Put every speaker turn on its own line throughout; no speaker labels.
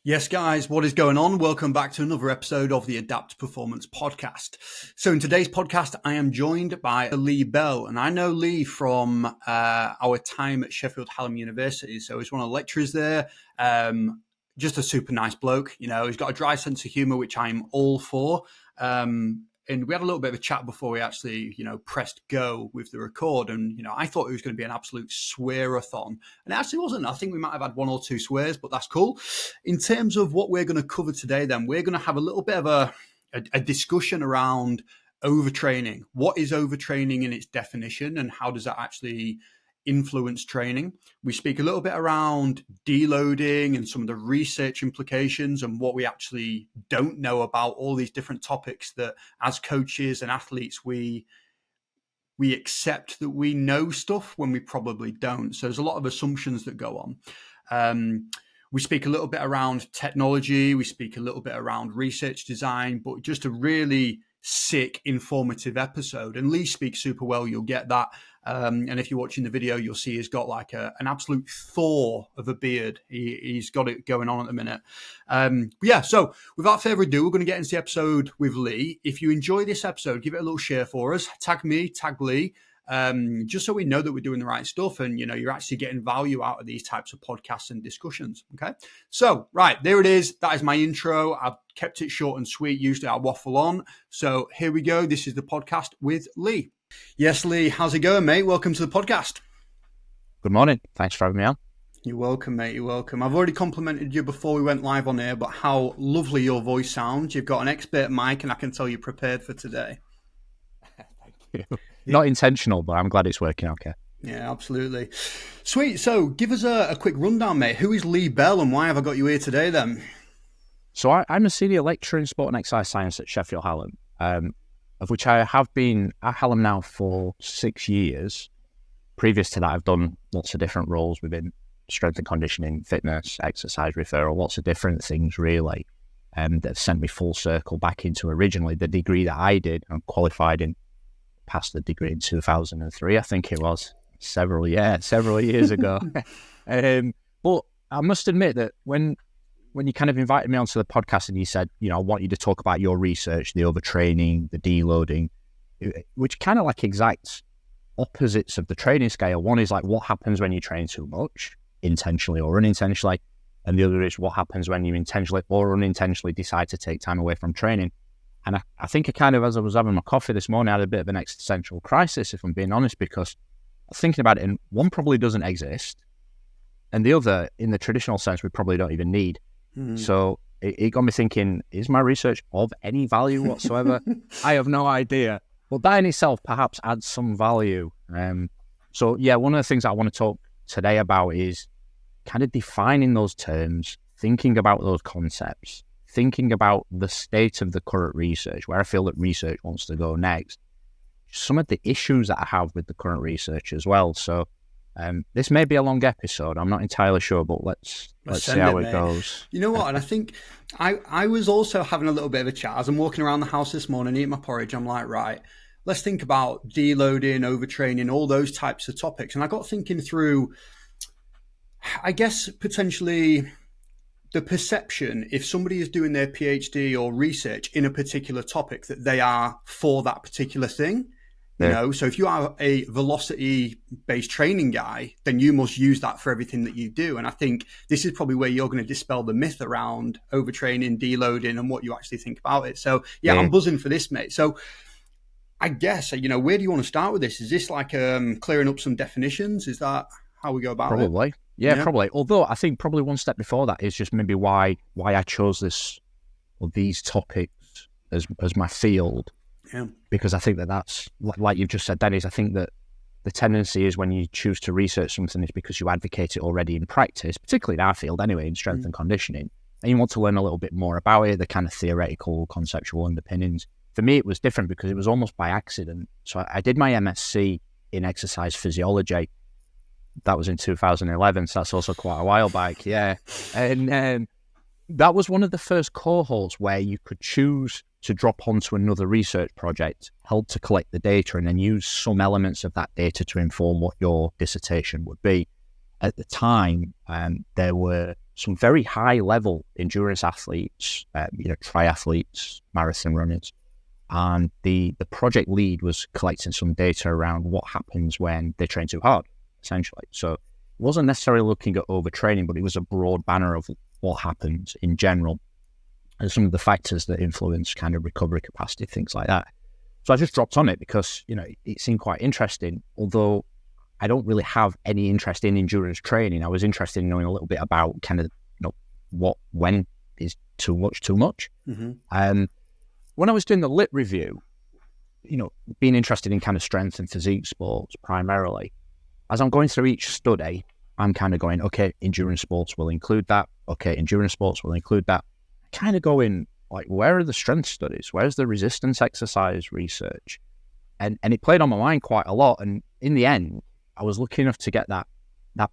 Yes, guys, what is going on? Welcome back to another episode of the Adapt Performance Podcast. So in today's podcast, I am joined by Lee Bell, and I know Lee from our time at Sheffield Hallam University. So he's one of the lecturers there. Just a super nice bloke. You know, he's got a dry sense of humor, which I'm all for. And we had a little bit of a chat before we actually, pressed go with the record. And, I thought it was going to be an absolute swear-a-thon. And it actually wasn't. I think we might have had one or two swears, but that's cool. In terms of what we're going to cover today, then, we're going to have a little bit of a discussion around overtraining. What is overtraining in its definition, and how does that actually influence training? We speak a little bit around deloading and some of the research implications and what we actually don't know about all these different topics that as coaches and athletes we accept that we know stuff when we probably don't. So there's a lot of assumptions that go on. We speak a little bit around technology, we speak a little bit around research design, but just a really sick, informative episode. And Lee speaks super well, you'll get that. And if you're watching the video, you'll see he's got like an absolute Thor of a beard. He's got it going on at the minute. So without further ado, we're going to get into the episode with Lee. If you enjoy this episode, give it a little share for us. Tag me, tag Lee, just so we know that we're doing the right stuff and, you're actually getting value out of these types of podcasts and discussions. Okay. So, right, there it is. That is my intro. I've kept it short and sweet. Usually I waffle on. So here we go. This is the podcast with Lee. Yes, Lee, how's it going, mate? Welcome to the podcast.
Good morning. Thanks for having me on.
You're welcome, mate. You're welcome. I've already complimented you before we went live on air, but how lovely your voice sounds. You've got an expert mic, and I can tell you're prepared for today.
Thank you. Yeah. Not intentional, but I'm glad it's working okay.
Yeah, absolutely. Sweet. So give us a quick rundown, mate. Who is Lee Bell, and why have I got you here today, then?
So I'm a senior lecturer in sport and exercise science at Sheffield Hallam, of which I have been at Hallam now for 6 years. Previous to that, I've done lots of different roles within strength and conditioning, fitness, exercise referral, lots of different things really, that have sent me full circle back into originally the degree that I did. I'm qualified in, passed the degree in 2003, I think it was, several years ago. But I must admit that when you kind of invited me onto the podcast and you said, I want you to talk about your research, the overtraining, the deloading, which kind of like exact opposites of the training scale. One is like what happens when you train too much, intentionally or unintentionally. And the other is what happens when you intentionally or unintentionally decide to take time away from training. And I think I kind of, as I was having my coffee this morning, I had a bit of an existential crisis, if I'm being honest, because I was thinking about it, and one probably doesn't exist. And the other, in the traditional sense, we probably don't even need. So it got me thinking, is my research of any value whatsoever? I have no idea. But that in itself perhaps adds some value. So one of the things that I want to talk today about is kind of defining those terms, thinking about those concepts, thinking about the state of the current research, where I feel that research wants to go next, some of the issues that I have with the current research as well. So this may be a long episode. I'm not entirely sure, but let's see how it goes.
You know what? And I think I was also having a little bit of a chat as I'm walking around the house this morning, eating my porridge. I'm like, right, let's think about deloading, overtraining, all those types of topics. And I got thinking through, I guess, potentially the perception, if somebody is doing their PhD or research in a particular topic, that they are for that particular thing. So if you are a velocity-based training guy, then you must use that for everything that you do. And I think this is probably where you're going to dispel the myth around overtraining, deloading, and what you actually think about it. So, I'm buzzing for this, mate. So I guess, where do you want to start with this? Is this like clearing up some definitions? Is that how we go about it?
Probably. Yeah, probably. Although I think probably one step before that is just maybe why I chose this or these topics as my field.
Yeah.
Because I think that's, like you've just said, Dennis, I think that the tendency is when you choose to research something is because you advocate it already in practice, particularly in our field anyway, in strength and conditioning, and you want to learn a little bit more about it, the kind of theoretical, conceptual underpinnings. For me, it was different because it was almost by accident. So I did my MSc in exercise physiology. That was in 2011, so that's also quite a while back, yeah. And that was one of the first cohorts where you could choose to drop onto another research project, help to collect the data, and then use some elements of that data to inform what your dissertation would be. At the time, there were some very high level endurance athletes, triathletes, marathon runners. And the project lead was collecting some data around what happens when they train too hard, essentially. So it wasn't necessarily looking at overtraining, but it was a broad banner of what happens in general and some of the factors that influence kind of recovery capacity, things like that. So I just dropped on it because, it seemed quite interesting, although I don't really have any interest in endurance training. I was interested in knowing a little bit about kind of, when is too much. Mm-hmm. When I was doing the lit review, being interested in kind of strength and physique sports primarily, as I'm going through each study, I'm kind of going, okay, endurance sports will include that. Okay, endurance sports will include that. Kind of going, like, where are the strength studies? Where's the resistance exercise research? And it played on my mind quite a lot. And in the end, I was lucky enough to get that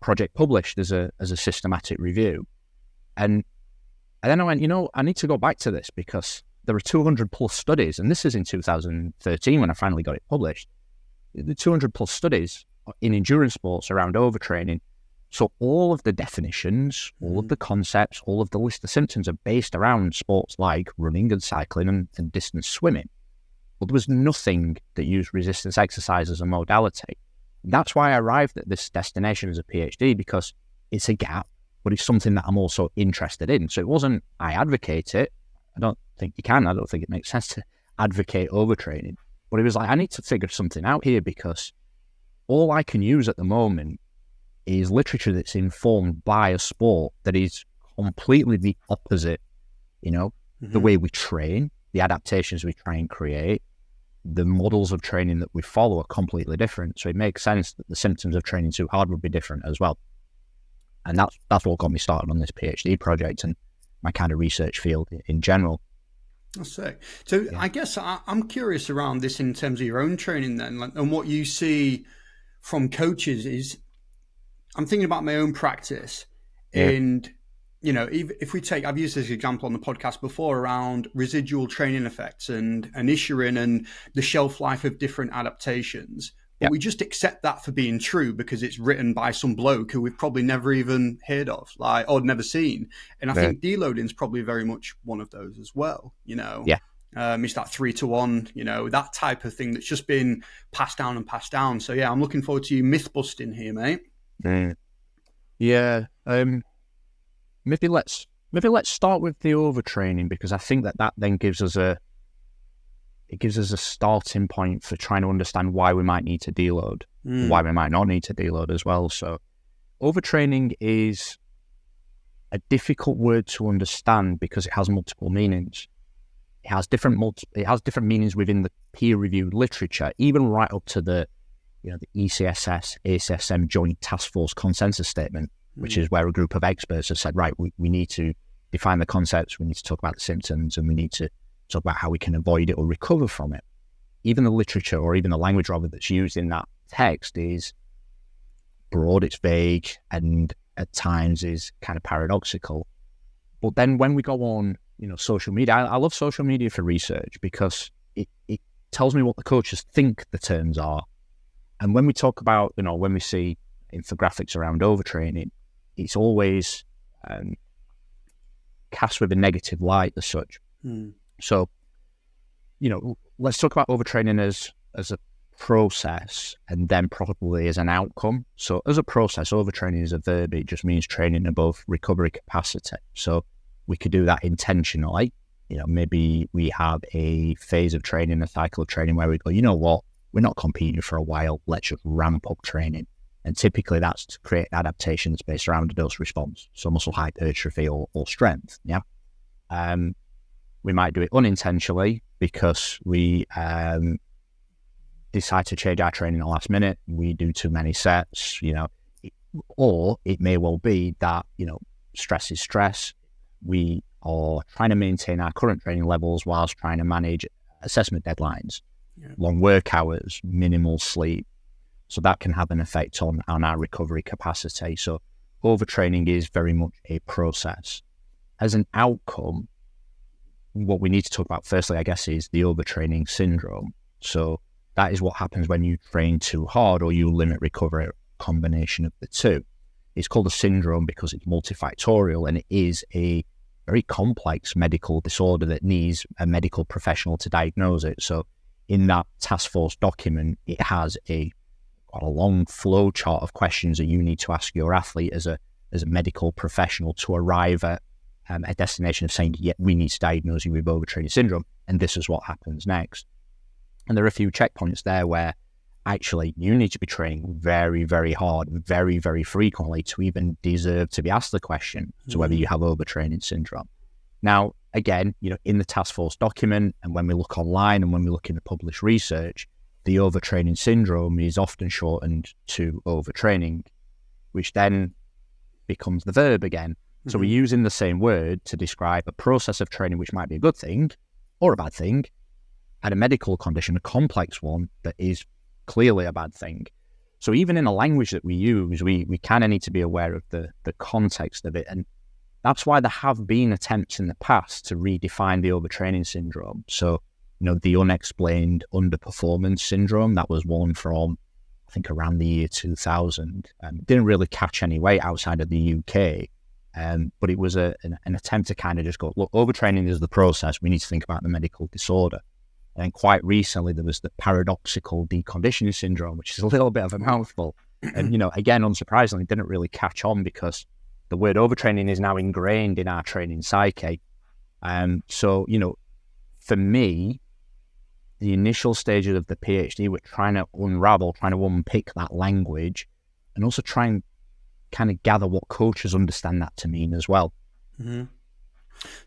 project published as a systematic review. And then I went, I need to go back to this because there are 200 plus studies, and this is in 2013 when I finally got it published. The 200 plus studies in endurance sports around overtraining. So all of the definitions, all of the concepts, all of the list of symptoms are based around sports like running and cycling and distance swimming. But there was nothing that used resistance exercise as a modality. That's why I arrived at this destination as a PhD, because it's a gap, but it's something that I'm also interested in. So it wasn't, I advocate it. I don't think you can. I don't think it makes sense to advocate overtraining. But it was like, I need to figure something out here because all I can use at the moment is literature that's informed by a sport that is completely the opposite, the way we train, the adaptations we try and create, the models of training that we follow are completely different. So it makes sense that the symptoms of training too hard would be different as well. And that's what got me started on this PhD project and my kind of research field in general.
That's sick. So yeah. I guess I'm curious around this in terms of your own training then, and what you see from coaches is, I'm thinking about my own practice and, if we take, I've used this example on the podcast before around residual training effects and Issurin and the shelf life of different adaptations. But we just accept that for being true because it's written by some bloke who we've probably never even heard of, or never seen. And I think deloading is probably very much one of those as well,
Yeah.
It's that 3-to-1, that type of thing that's just been passed down and passed down. So I'm looking forward to you myth busting here, mate.
Yeah. Maybe let's start with the overtraining, because I think that then gives us a starting point for trying to understand why we might need to deload, why we might not need to deload as well. So overtraining is a difficult word to understand because it has multiple meanings. It has different meanings within the peer-reviewed literature, even right up to the ECSS, ACSM Joint Task Force Consensus Statement, which is where a group of experts have said, right, we need to define the concepts, we need to talk about the symptoms, and we need to talk about how we can avoid it or recover from it. Even the literature, or even the language rather, that's used in that text is broad, it's vague, and at times is kind of paradoxical. But then when we go on, social media, I love social media for research because it tells me what the coaches think the terms are. And when we talk about, when we see infographics around overtraining, it's always cast with a negative light as such. So, let's talk about overtraining as a process and then probably as an outcome. So as a process, overtraining is a verb. It just means training above recovery capacity. So we could do that intentionally. Maybe we have a phase of training, a cycle of training where we go, you know what, we're not competing for a while. Let's just ramp up training. And typically that's to create adaptations based around a dose response. So muscle hypertrophy or strength. Yeah. We might do it unintentionally because we decide to change our training at the last minute. We do too many sets, or it may well be that, stress is stress. We are trying to maintain our current training levels whilst trying to manage assessment deadlines, long work hours, minimal sleep. So that can have an effect on our recovery capacity. So overtraining is very much a process. As an outcome, what we need to talk about firstly, I guess, is the overtraining syndrome. So that is what happens when you train too hard or you limit recovery, a combination of the two. it's called a syndrome because it's multifactorial, and it is a very complex medical disorder that needs a medical professional to diagnose it. So in that task force document, it has quite a long flow chart of questions that you need to ask your athlete as a medical professional to arrive at a destination of saying, yeah, we need to diagnose you with overtraining syndrome, and this is what happens next. And there are a few checkpoints there where actually you need to be training very, very hard, very, very frequently to even deserve to be asked the question to whether you have overtraining syndrome. Now, again, in the task force document, and when we look online and when we look in the published research, the overtraining syndrome is often shortened to overtraining, which then becomes the verb again. So we're using the same word to describe a process of training, which might be a good thing or a bad thing, and a medical condition, a complex one, that is clearly a bad thing. So even in the language that we use, we kind of need to be aware of the context of it. And that's why there have been attempts in the past to redefine the overtraining syndrome. So, the unexplained underperformance syndrome, that was one from, I think, around the year 2000. Didn't really catch any weight outside of the UK. But it was an attempt to kind of just go, look, overtraining is the process. We need to think about the medical disorder. And quite recently, there was the paradoxical deconditioning syndrome, which is a little bit of a mouthful. And, again, unsurprisingly, didn't really catch on because the word overtraining is now ingrained in our training psyche. So, for me, the initial stages of the PhD were trying to unpick that language and also try and kind of gather what coaches understand that to mean as well.
Mm-hmm.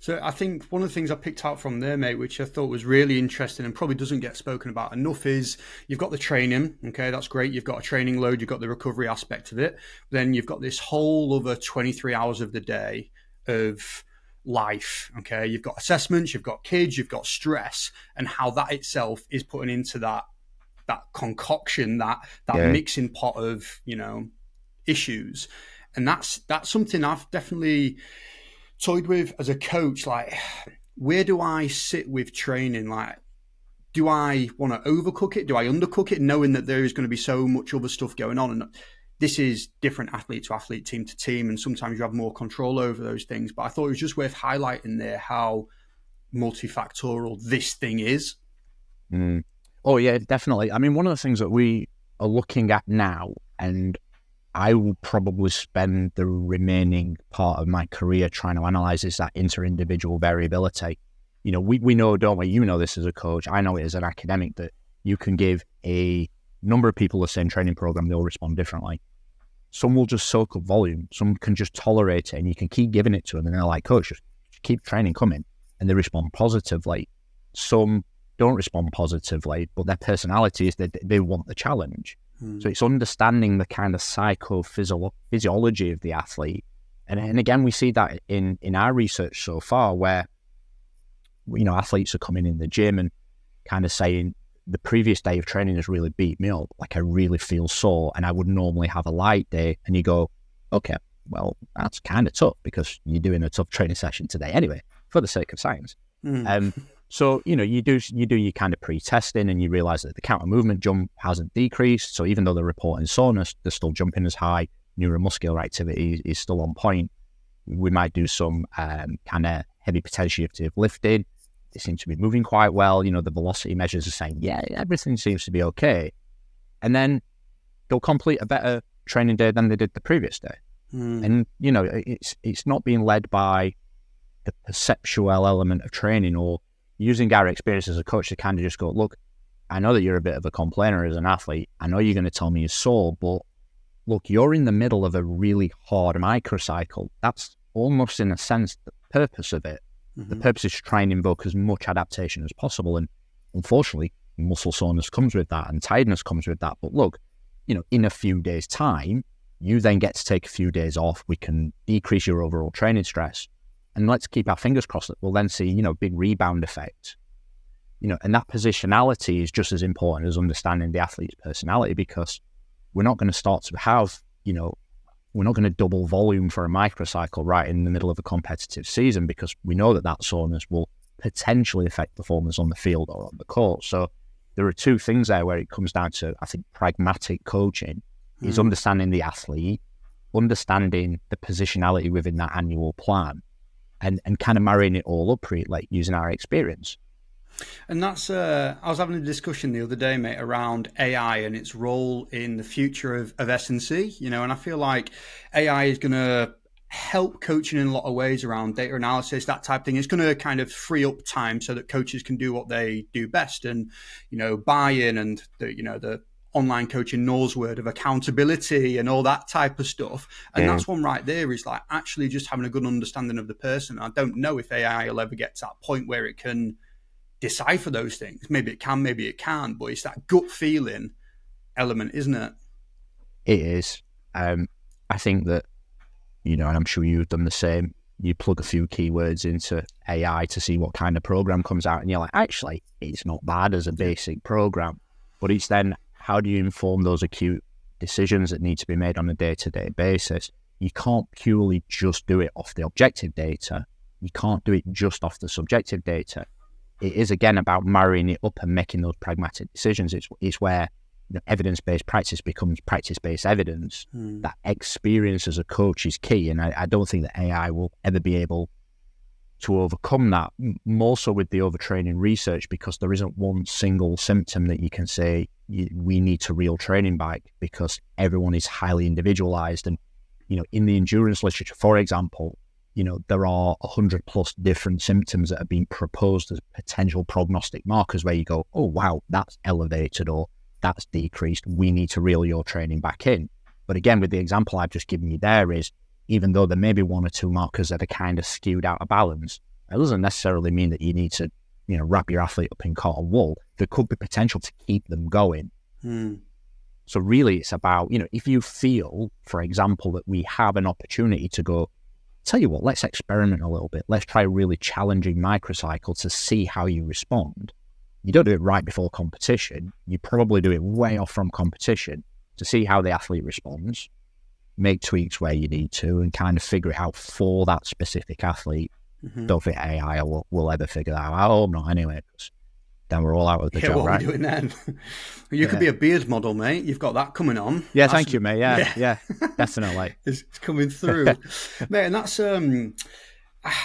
So I think one of the things I picked out from there, mate, which I thought was really interesting and probably doesn't get spoken about enough, is you've got the training. Okay, that's great. You've got a training load. You've got the recovery aspect of it. Then you've got this whole other 23 hours of the day of life. Okay, you've got assessments, you've got kids, you've got stress, and how that itself is putting into that concoction, that mixing pot of issues. And that's something I've definitely toyed with as a coach. Like, where do I sit with training? Like, do I want to overcook it? Do I undercook it, knowing that there is going to be so much other stuff going on? And this is different athlete to athlete, team to team, and sometimes you have more control over those things. But I thought it was just worth highlighting there how multifactorial this thing is.
Oh yeah, definitely. I mean, one of the things that we are looking at now, and I will probably spend the remaining part of my career trying to analyze, is that inter-individual variability. We know, don't we? You know this as a coach. I know it as an academic, that you can give a number of people the same training program, they'll respond differently. Some will just soak up volume. Some can just tolerate it, and you can keep giving it to them, and they're like, coach, just keep training coming, and they respond positively. Some don't respond positively, but their personality is that they want the challenge. So it's understanding the kind of psychophysiology of the athlete. And again, we see that in our research so far, where, athletes are coming in the gym and kind of saying, the previous day of training has really beat me up. Like, I really feel sore, and I would normally have a light day. And you go, okay, well, that's kind of tough because you're doing a tough training session today anyway, for the sake of science. So, you do your kind of pre-testing, and you realize that the counter movement jump hasn't decreased. So even though they're reporting soreness, they're still jumping as high. Neuromuscular activity is still on point. We might do some kind of heavy potentioative lifting. They seem to be moving quite well. The velocity measures are saying, yeah, everything seems to be okay. And then they'll complete a better training day than they did the previous day. And, it's not being led by the perceptual element of training or using our experience as a coach to kind of just go, look, I know that you're a bit of a complainer as an athlete. I know you're going to tell me you're sore, but look, you're in the middle of a really hard microcycle. That's almost, in a sense, the purpose of it. The purpose is to try and invoke as much adaptation as possible. And unfortunately, muscle soreness comes with that and tiredness comes with that. But look, in a few days' time, you then get to take a few days off. We can decrease your overall training stress. And let's keep our fingers crossed that we'll then see, big rebound effect. And that positionality is just as important as understanding the athlete's personality, because we're not going to start to have, we're not going to double volume for a microcycle right in the middle of a competitive season, because we know that soreness will potentially affect performance on the field or on the court. So there are two things there where it comes down to, I think, pragmatic coaching is understanding the athlete understanding the positionality within that annual plan and kind of marrying it all up, like using our experience.
And that's, I was having a discussion the other day, mate, around AI and its role in the future of S&C, and I feel like AI is going to help coaching in a lot of ways around data analysis, that type of thing. It's going to kind of free up time so that coaches can do what they do best and, buy-in and the online coaching word of accountability and all that type of stuff. And that's one right there is like actually just having a good understanding of the person. I don't know if AI will ever get to that point where it can decipher those things. Maybe it can, maybe it can't, but it's that gut feeling element, isn't it?
It is. I think that, and I'm sure you've done the same. You plug a few keywords into AI to see what kind of program comes out, and you're like, actually, it's not bad as a basic program. But it's then, how do you inform those acute decisions that need to be made on a day-to-day basis? You can't purely just do it off the objective data. You can't do it just off the subjective data. It is, again, about marrying it up and making those pragmatic decisions. It's where evidence-based practice becomes practice-based evidence. That experience as a coach is key, and I don't think that AI will ever be able to overcome that, more so with the overtraining research, because there isn't one single symptom that you can say we need to reel training back, because everyone is highly individualized. And in the endurance literature, for example, there are 100 plus different symptoms that have been proposed as potential prognostic markers where you go, oh wow, that's elevated or that's decreased, we need to reel your training back in. But again, with the example I've just given you there, is even though there may be one or two markers that are kind of skewed out of balance, it doesn't necessarily mean that you need to, wrap your athlete up in cotton wool. There could be potential to keep them going. So really it's about, if you feel, for example, that we have an opportunity to go, tell you what, let's experiment a little bit. Let's try a really challenging microcycle to see how you respond. You don't do it right before competition. You probably do it way off from competition to see how the athlete responds, make tweaks where you need to, and kind of figure it out for that specific athlete. Don't think AI will ever figure that out. I hope not anyway, because then we're all out of the job,
what
right?
What are we doing then? You could be a beard model, mate. You've got that coming on.
Yeah, thank you, mate. Yeah, definitely.
It's coming through. Mate, and that's, I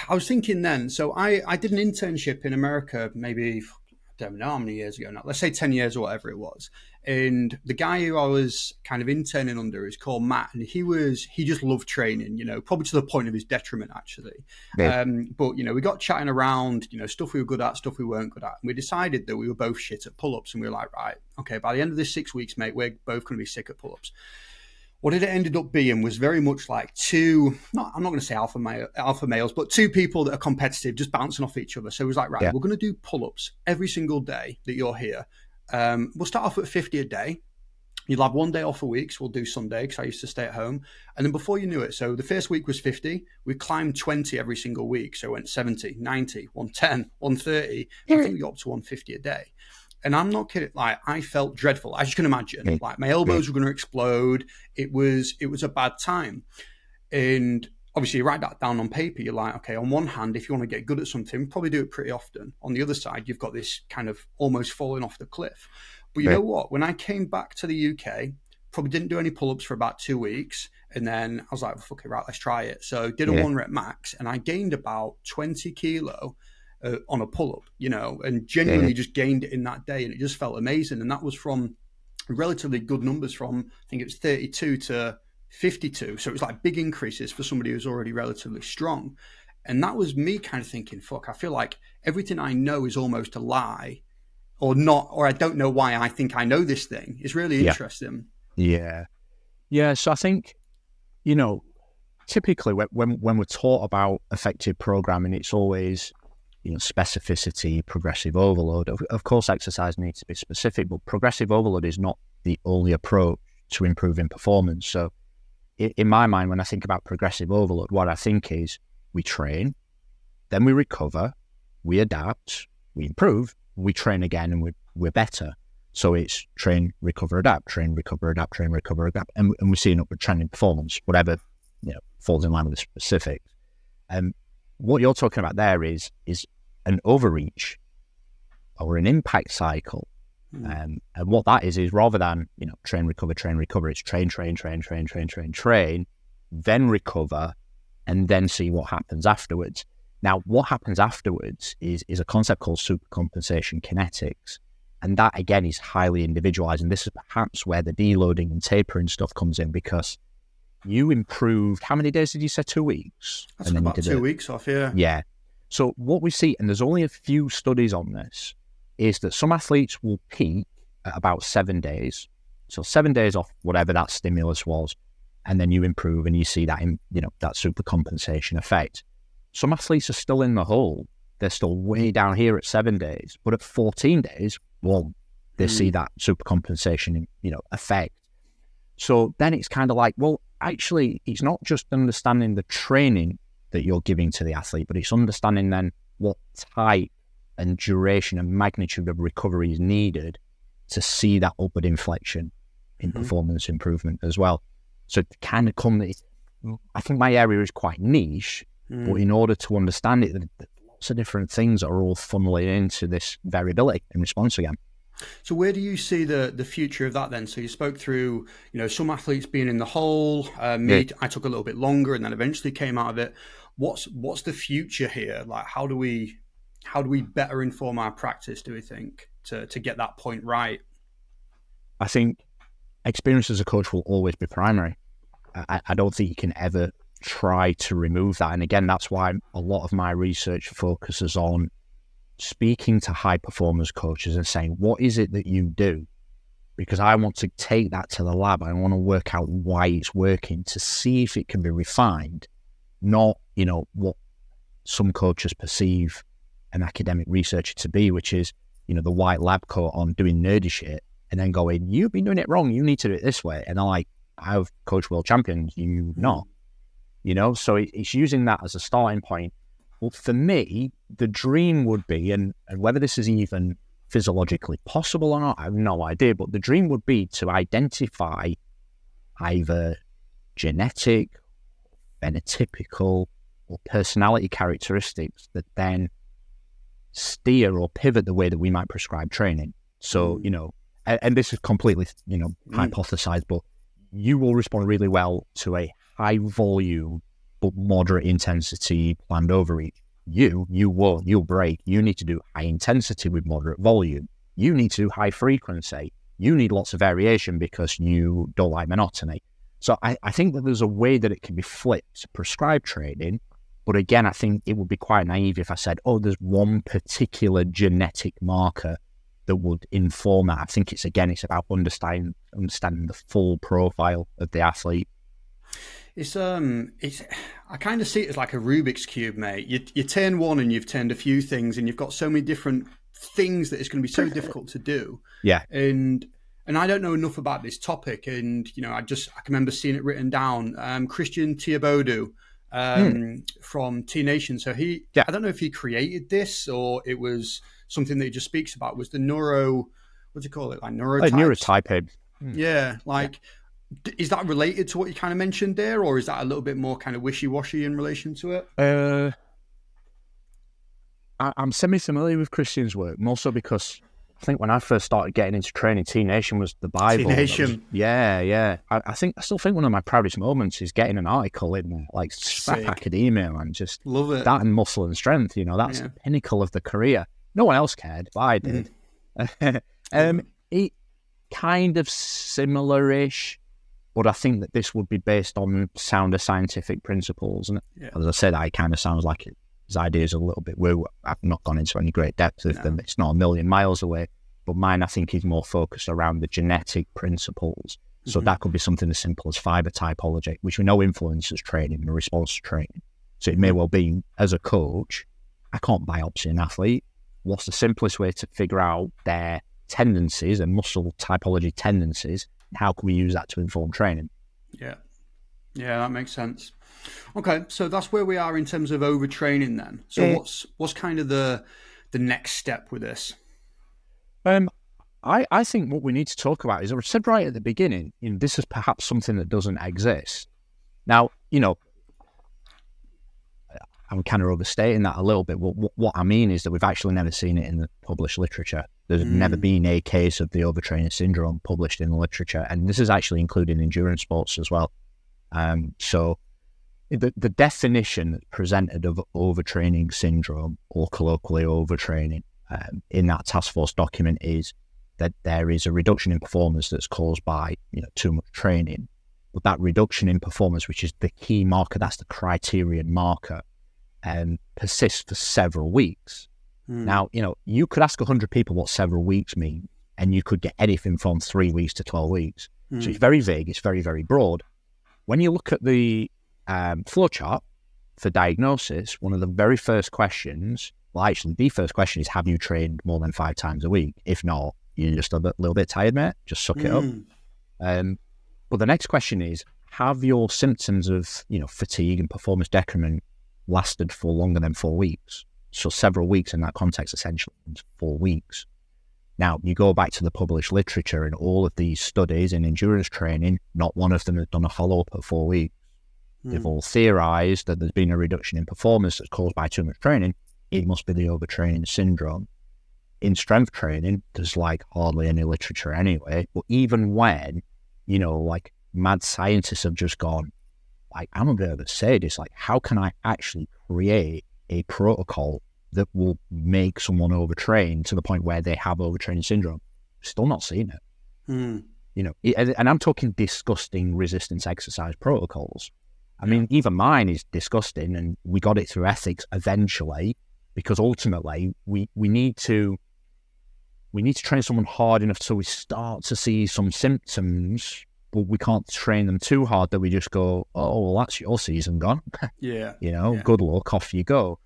was thinking then, so I did an internship in America maybe, I don't know how many years ago now, let's say 10 years or whatever it was. And the guy who I was kind of interning under is called Matt, and he just loved training, probably to the point of his detriment, actually.
Yeah.
But, we got chatting around, stuff we were good at, stuff we weren't good at. And we decided that we were both shit at pull-ups, and we were like, right, okay, by the end of this 6 weeks, mate, we're both going to be sick at pull-ups. What it ended up being was very much like I'm not going to say alpha males, but two people that are competitive, just bouncing off each other. So it was like, right, we're going to do pull-ups every single day that you're here. We'll start off at 50 a day. You'll have one day off a week, so we'll do Sunday because I used to stay at home. And then before you knew it, so the first week was 50. We climbed 20 every single week. So it went 70, 90, 110, 130. I think we got up to 150 a day. And I'm not kidding, like I felt dreadful, as you can imagine. Like my elbows were going to explode. It was a bad time. And obviously you write that down on paper. You're like, okay, on one hand, if you want to get good at something, probably do it pretty often. On the other side, you've got this kind of almost falling off the cliff. But you know what? When I came back to the UK, probably didn't do any pull-ups for about 2 weeks. And then I was like, fuck it, right, let's try it. So did a 1 rep max, and I gained about 20 kilo on a pull-up, and genuinely just gained it in that day. And it just felt amazing. And that was from relatively good numbers from, I think it was 32 to 52. So it was like big increases for somebody who's already relatively strong. And that was me kind of thinking, fuck, I feel like everything I know is almost a lie or not, or I don't know why I think I know this thing. It's really interesting.
Yeah. So I think, typically when we're taught about effective programming, it's always, specificity, progressive overload. Of course, exercise needs to be specific, but progressive overload is not the only approach to improving performance. So in my mind, when I think about progressive overload, what I think is we train, then we recover, we adapt, we improve, we train again, and we're better. So it's train, recover, adapt, train, recover, adapt, train, recover, adapt, and we see an upward trend in performance, whatever falls in line with the specifics. What you're talking about there is an overreach or an impact cycle. And what that is rather than, train, recover, it's train, then recover, and then see what happens afterwards. Now, what happens afterwards is a concept called supercompensation kinetics. And that, again, is highly individualized. And this is perhaps where the deloading and tapering stuff comes in, because you improved, how many days did you say? 2 weeks?
That's about 2 weeks off, yeah.
Yeah. So what we see, and there's only a few studies on this, is that some athletes will peak at about 7 days. So 7 days off whatever that stimulus was, and then you improve and you see that, that supercompensation effect. Some athletes are still in the hole. They're still way down here at 7 days, but at 14 days, well, they see that supercompensation, effect. So then it's kind of like, well, actually, it's not just understanding the training that you're giving to the athlete, but it's understanding then what type and duration and magnitude of recovery is needed to see that upward inflection in performance improvement as well. So to kind of I think my area is quite niche, but in order to understand it, lots of different things are all funneling into this variability in response again.
So where do you see the future of that then? So you spoke through, some athletes being in the hole. I took a little bit longer and then eventually came out of it. What's the future here? Like, how do we better inform our practice, do we think, to get that point right?
I think experience as a coach will always be primary. I don't think you can ever try to remove that. And again, that's why a lot of my research focuses on speaking to high performance coaches and saying, what is it that you do? Because I want to take that to the lab. I want to work out why it's working to see if it can be refined, not, what some coaches perceive an academic researcher to be, which is, the white lab coat on doing nerdy shit and then going, you've been doing it wrong. You need to do it this way. And I'm like, I've coached world champions, you not, so it's using that as a starting point. Well, for me, the dream would be, and whether this is even physiologically possible or not, I have no idea, but the dream would be to identify either genetic, phenotypical, or personality characteristics that then steer or pivot the way that we might prescribe training. So, and this is completely, hypothesized, but you will respond really well to a high volume but moderate intensity planned overreach. You'll break. You need to do high intensity with moderate volume. You need to do high frequency. You need lots of variation because you don't like monotony. So I think that there's a way that it can be flipped to prescribe training. But again, I think it would be quite naive if I said, there's one particular genetic marker that would inform that. I think it's about understanding the full profile of the athlete.
It's I kind of see it as like a Rubik's Cube, mate. You turn one and you've turned a few things and you've got so many different things that it's going to be so difficult to do.
Yeah.
And I don't know enough about this topic, and I can remember seeing it written down. Christian Tiabodu from T Nation. So I don't know if he created this or it was something that he just speaks about. Was the what do you call it? Like
neurotyping.
Yeah, is that related to what you kind of mentioned there, or is that a little bit more kind of wishy-washy in relation to it?
I'm semi-familiar with Christian's work, more so because I think when I first started getting into training, T Nation was the Bible.
T Nation.
Yeah. I still think one of my proudest moments is getting an article in there, like scrap academia, and just
love it.
That and muscle and strength. That's the pinnacle of the career. No one else cared, but I did. It kind of similar-ish. But I think that this would be based on sounder scientific principles. And as I said, it kind of sounds like his ideas are a little bit woo. I've not gone into any great depth with them. It's not a million miles away. But mine, I think, is more focused around the genetic principles. So that could be something as simple as fiber typology, which we know influences training and response to training. So it may well be, as a coach, I can't biopsy an athlete. What's the simplest way to figure out their tendencies and muscle typology tendencies? How can we use that to inform training?
Yeah, that makes sense. Okay, so that's where we are in terms of overtraining then. So what's kind of the next step with this?
I think what we need to talk about is, I said right at the beginning, this is perhaps something that doesn't exist. Now, I'm kind of overstating that a little bit. What I mean is that we've actually never seen it in the published literature. There's never been a case of the overtraining syndrome published in the literature. And this is actually including endurance sports as well. So the definition that's presented of overtraining syndrome, or colloquially overtraining, in that task force document is that there is a reduction in performance that's caused by too much training. But that reduction in performance, which is the key marker, that's the criterion marker, persists for several weeks. Now, you could ask 100 people what several weeks mean, and you could get anything from 3 weeks to 12 weeks. So it's very vague, it's very, very broad. When you look at the flowchart for diagnosis, one of the very first questions, well, actually, the first question is, have you trained more than 5 times a week? If not, you're just a little bit tired, mate. Just suck it up. But the next question is, have your symptoms of, fatigue and performance decrement lasted for longer than 4 weeks? So several weeks in that context, essentially, 4 weeks. Now, you go back to the published literature, and all of these studies in endurance training, not one of them has done a follow-up at 4 weeks. They've all theorized that there's been a reduction in performance that's caused by too much training. It must be the overtraining syndrome. In strength training, there's hardly any literature anyway. But even when, mad scientists have just gone, I'm a bit of a sadist, how can I actually create a protocol that will make someone overtrain to the point where they have overtraining syndrome? Still not seeing it. And I'm talking disgusting resistance exercise protocols. I mean, even mine is disgusting, and we got it through ethics eventually, because ultimately we need to train someone hard enough so we start to see some symptoms, but we can't train them too hard that we just go, oh, well, that's your season gone. Good luck, off you go.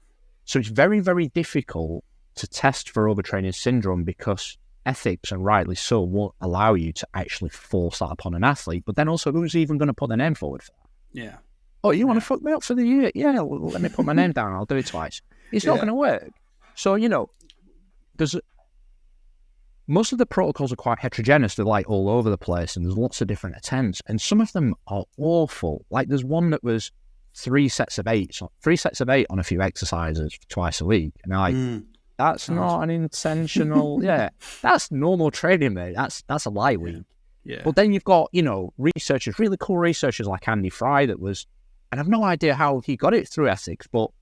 So it's very, very difficult to test for overtraining syndrome, because ethics, and rightly so, won't allow you to actually force that upon an athlete. But then also, who's even going to put their name forward for that?
Yeah.
Oh, you want to fuck me up for the year? Yeah, well, let me put my name down. I'll do it twice. It's not going to work. So, most of the protocols are quite heterogeneous. They're all over the place, and there's lots of different attempts. And some of them are awful. There's one that was 3 sets of 8 on a few exercises twice a week. And that's not an intentional, that's normal training, mate. That's a light week. Yeah. But then you've got, researchers, really cool researchers like Andy Fry and I've no idea how he got it through ethics, but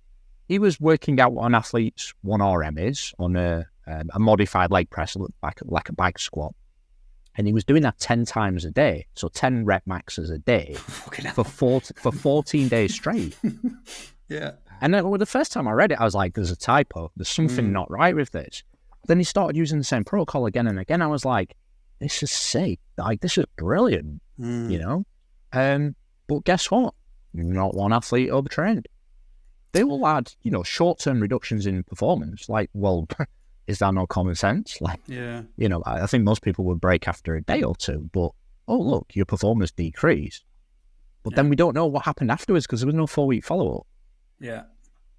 he was working out what an athlete's 1RM is on a modified leg press, like a back squat. And he was doing that 10 times a day. So 10 rep maxes a day for 14 days straight.
Yeah.
And then, the first time I read it, I was like, there's a typo. There's something not right with this. Then he started using the same protocol again and again. I was like, this is sick. This is brilliant, But guess what? Not one athlete overtrained. They all had, short-term reductions in performance. Is that not common sense? I think most people would break after a day or two, but, oh, look, your performance decreased. But then we don't know what happened afterwards, because there was no 4-week follow-up.
Yeah.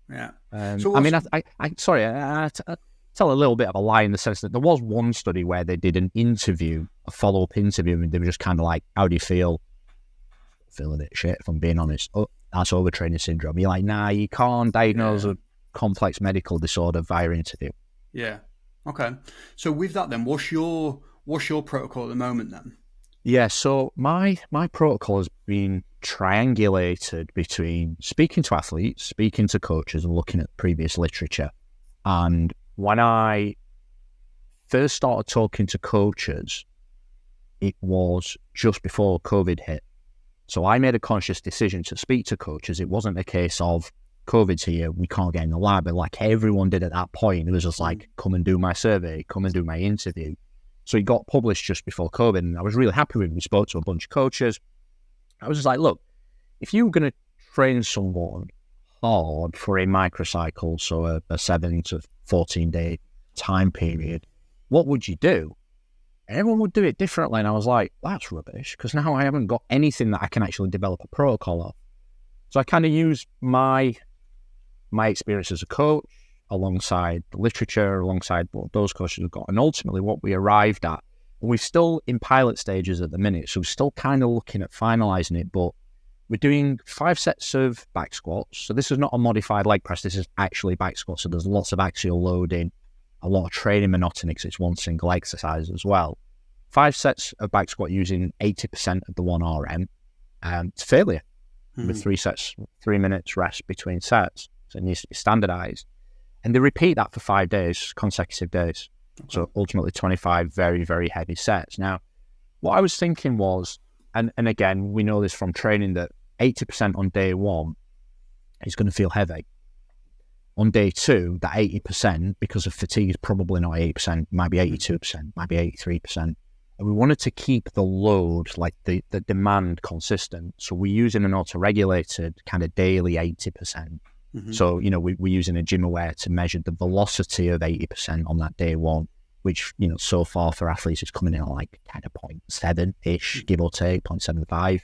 Yeah.
So I tell a little bit of a lie in the sense that there was one study where they did an interview, a follow-up interview, and they were just kind of like, how do you feel? Feeling it shit, if I'm being honest. Oh, that's overtraining syndrome. You're like, nah, you can't diagnose a complex medical disorder via interview.
Yeah. Okay. So with that then, what's your protocol at the moment then?
Yeah, so my protocol has been triangulated between speaking to athletes, speaking to coaches, and looking at previous literature. And when I first started talking to coaches, it was just before COVID hit. So I made a conscious decision to speak to coaches. It wasn't a case of COVID's here, we can't get in the lab. But like everyone did at that point, it was just like, come and do my survey, come and do my interview. So it got published just before COVID, and I was really happy with it. We spoke to a bunch of coaches. I was just like, look, if you were going to train someone hard for a microcycle, so a 7 to 14 day time period, what would you do? And everyone would do it differently. And I was like, that's rubbish, because now I haven't got anything that I can actually develop a protocol of. So I kind of used my experience as a coach alongside the literature, alongside what those coaches have got. And ultimately what we arrived at, and we're still in pilot stages at the minute, so we're still kind of looking at finalizing it, but we're doing 5 sets of back squats. So this is not a modified leg press, this is actually back squats. So there's lots of axial loading, a lot of training monotony, because it's one single exercise as well. 5 sets of back squat using 80% of the 1RM. It's failure. with 3 minutes rest between sets. So it needs to be standardized. And they repeat that for 5 days, consecutive days. Okay. So ultimately 25 very, very heavy sets. Now, what I was thinking was, and again, we know this from training, that 80% on day one is going to feel heavy. On day two, that 80%, because of fatigue, is probably not 80%, might be 82%, might be 83%. And we wanted to keep the load, like the demand, consistent. So we're using an auto-regulated kind of daily 80%. So, we're using a GymAware to measure the velocity of 80% on that day one, which, so far for athletes is coming in at like kind of 0.7-ish, give or take, 0.75.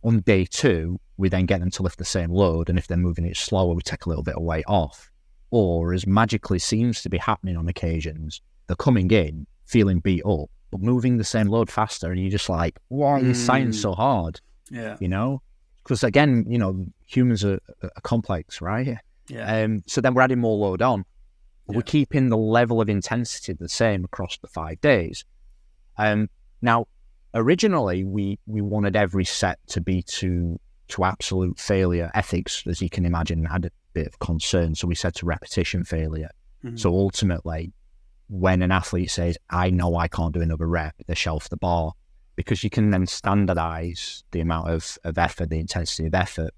On day two, we then get them to lift the same load, and if they're moving it slower, we take a little bit of weight off. Or, as magically seems to be happening on occasions, they're coming in, feeling beat up, but moving the same load faster, and you're just like, why are you sighing so hard?
Yeah.
Because again, humans are complex, right?
Yeah.
So then we're adding more load on. We're keeping the level of intensity the same across the 5 days. Now, originally, we wanted every set to be to absolute failure. Ethics, as you can imagine, had a bit of concern. So we said to repetition failure. So ultimately, when an athlete says, I know I can't do another rep, they shelf the bar, because you can then standardize the amount of effort, the intensity of effort.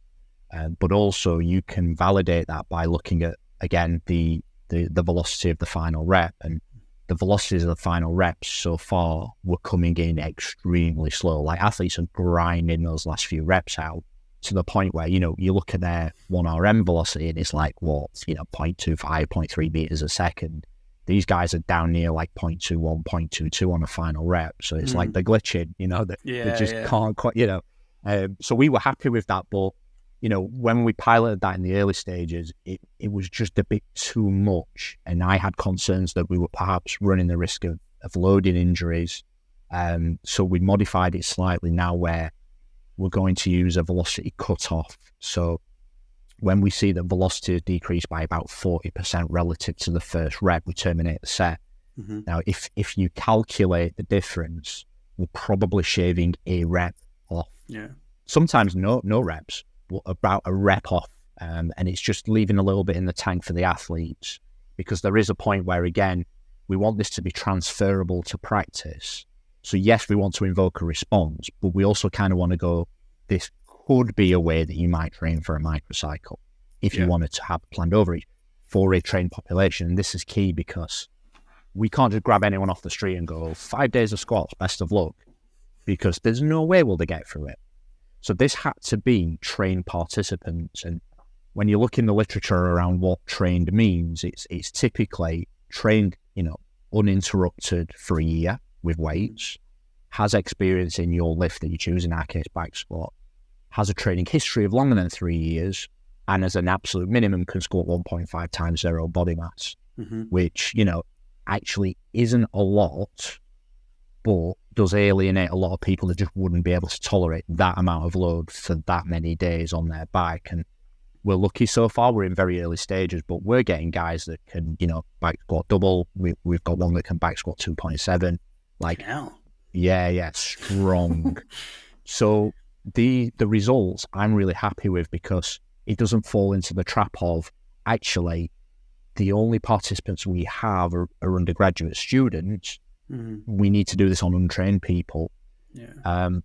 But also you can validate that by looking at, again, the velocity of the final rep. And the velocities of the final reps so far were coming in extremely slow. Like athletes are grinding those last few reps out to the point where, you look at their 1RM velocity and it's like, 0.25, 0.3 meters a second. These guys are down near like 0.21, 0.22 on a final rep. So it's like they're glitching, they just can't quite, So we were happy with that. But, when we piloted that in the early stages, it was just a bit too much. And I had concerns that we were perhaps running the risk of loading injuries. So we modified it slightly now where we're going to use a velocity cutoff. So when we see that velocity is decreased by about 40% relative to the first rep, we terminate the set. Now, if you calculate the difference, we're probably shaving a rep off.
Yeah.
Sometimes no reps, but about a rep off. And it's just leaving a little bit in the tank for the athletes, because there is a point where, again, we want this to be transferable to practice. So yes, we want to invoke a response, but we also kind of want to go, this could be a way that you might train for a microcycle if you wanted to have planned overreach for a trained population. And this is key because we can't just grab anyone off the street and go, 5 days of squats, best of luck, because there's no way will they get through it. So this had to be trained participants. And when you look in the literature around what trained means, it's typically trained, uninterrupted for a year with weights, has experience in your lift that you choose, in our case, back squat, has a training history of longer than 3 years, and as an absolute minimum can squat 1.5 times their own body mass, which, actually isn't a lot, but does alienate a lot of people that just wouldn't be able to tolerate that amount of load for that many days on their bike. And we're lucky so far. We're in very early stages, but we're getting guys that can, back squat double. We've got one that can back squat 2.7. Like, strong. So the results I'm really happy with, because it doesn't fall into the trap of, actually, the only participants we have are undergraduate students. We need to do this on untrained people.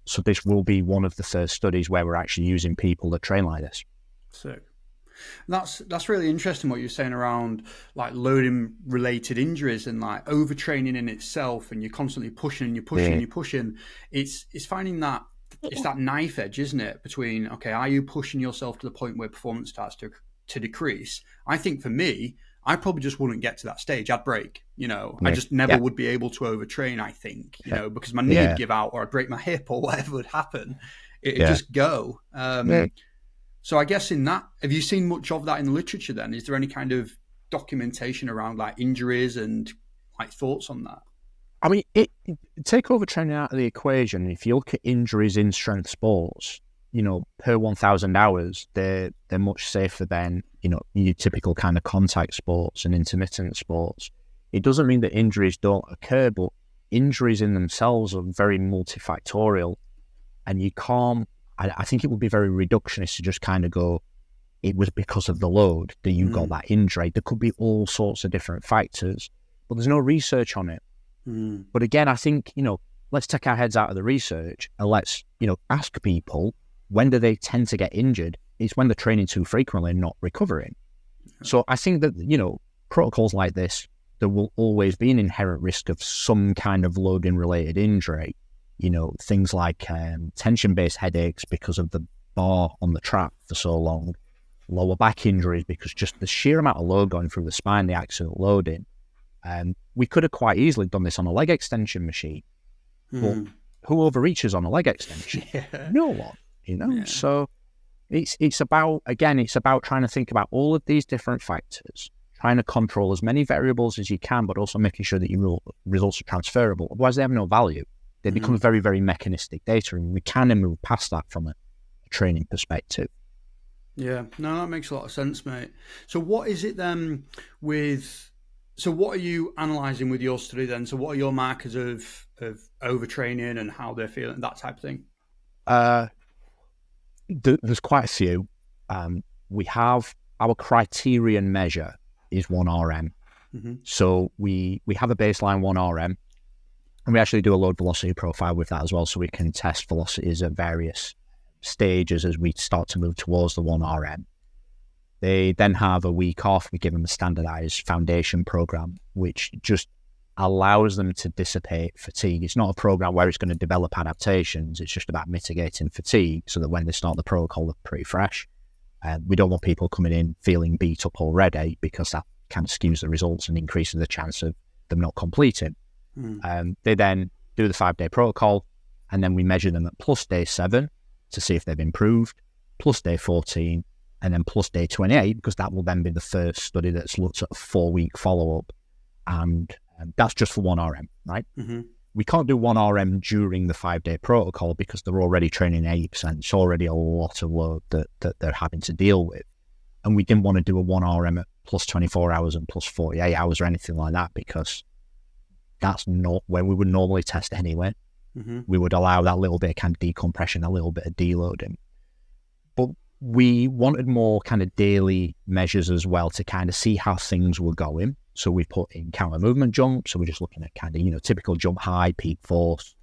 So this will be one of the first studies where we're actually using people that train like this.
Sick. That's really interesting what you're saying around like loading related injuries and like overtraining in itself, and you're constantly pushing and you're pushing and you're pushing. It's finding that it's that knife edge, isn't it, between, okay, are you pushing yourself to the point where performance starts to decrease? I think for me, I probably just wouldn't get to that stage. I'd break, I just never would be able to overtrain, I think, because my knee would give out, or I'd break my hip, or whatever would happen. It'd just go. So I guess in that, have you seen much of that in the literature then? Is there any kind of documentation around like injuries and like thoughts on that?
I mean, take overtraining out of the equation. If you look at injuries in strength sports, per 1,000 hours, they're much safer than, your typical kind of contact sports and intermittent sports. It doesn't mean that injuries don't occur, but injuries in themselves are very multifactorial, and I think it would be very reductionist to just kind of go, it was because of the load that you got that injury. There could be all sorts of different factors, but there's no research on it. But again, I think, let's take our heads out of the research and let's, ask people, when do they tend to get injured? It's when they're training too frequently and not recovering. So I think that, protocols like this, there will always be an inherent risk of some kind of loading related injury. Things like tension-based headaches because of the bar on the trap for so long, lower back injuries because just the sheer amount of load going through the spine, the axial loading. We could have quite easily done this on a leg extension machine, but who overreaches on a leg extension? No one, Yeah. So it's about trying to think about all of these different factors, trying to control as many variables as you can, but also making sure that your results are transferable. Otherwise, they have no value. They become very, very mechanistic data, and we kind of move past that from a training perspective.
Yeah, no, that makes a lot of sense, mate. So what is it then so what are you analysing with your study then? So what are your markers of overtraining and how they're feeling, that type of thing?
There's quite a few. We have our criterion measure is 1RM. So we have a baseline 1RM, and we actually do a load velocity profile with that as well, so we can test velocities at various stages as we start to move towards the 1RM. They then have a week off. We give them a standardized foundation program, which just allows them to dissipate fatigue. It's not a program where it's going to develop adaptations. It's just about mitigating fatigue so that when they start the protocol, they're pretty fresh. We don't want people coming in feeling beat up already, because that kind of skews the results and increases the chance of them not completing. They then do the 5-day protocol, and then we measure them at plus day 7 to see if they've improved, plus day 14, and then plus day 28, because that will then be the first study that's looked at a 4-week follow-up. And that's just for 1RM, right? We can't do 1RM during the 5-day protocol because they're already training 80%. It's already a lot of load that they're having to deal with. And we didn't want to do a 1RM at plus 24 hours and plus 48 hours or anything like that, because that's not where we would normally test anyway. We would allow that little bit of kind of decompression, a little bit of deloading. But we wanted more kind of daily measures as well to kind of see how things were going. So we put in counter movement jumps. So we're just looking at kind of, typical jump height, peak force,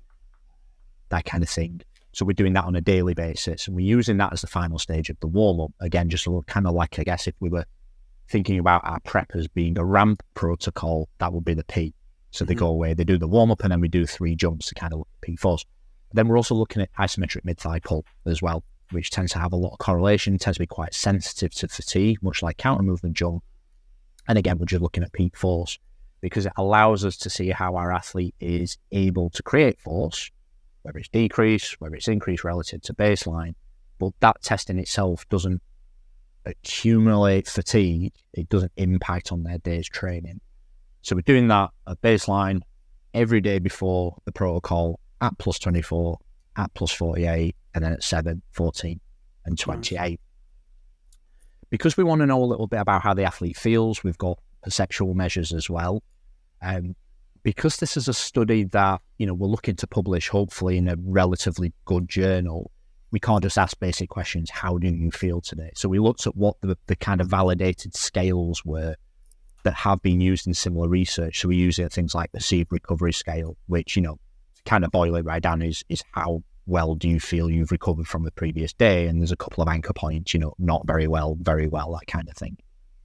that kind of thing. So we're doing that on a daily basis, and we're using that as the final stage of the warm-up. Again, just a little kind of like, I guess, if we were thinking about our prep as being a ramp protocol, that would be the P. So they go away, they do the warm-up, and then we do 3 jumps to kind of look at peak force. Then we're also looking at isometric mid-thigh pull as well, which tends to have a lot of correlation, tends to be quite sensitive to fatigue, much like counter movement jump. And again, we're just looking at peak force because it allows us to see how our athlete is able to create force, whether it's decreased, whether it's increased relative to baseline. But that testing itself doesn't accumulate fatigue. It doesn't impact on their day's training. So we're doing that at baseline every day before the protocol at plus 24, at plus 48, and then at 7, 14, and 28. Because we want to know a little bit about how the athlete feels, we've got perceptual measures as well. Because this is a study that, we're looking to publish hopefully in a relatively good journal, we can't just ask basic questions, how do you feel today? So we looked at what the kind of validated scales were that have been used in similar research. So we use things like the perceived recovery scale, which, kind of boil it right down is how well do you feel you've recovered from the previous day? And there's a couple of anchor points, not very well, that kind of thing.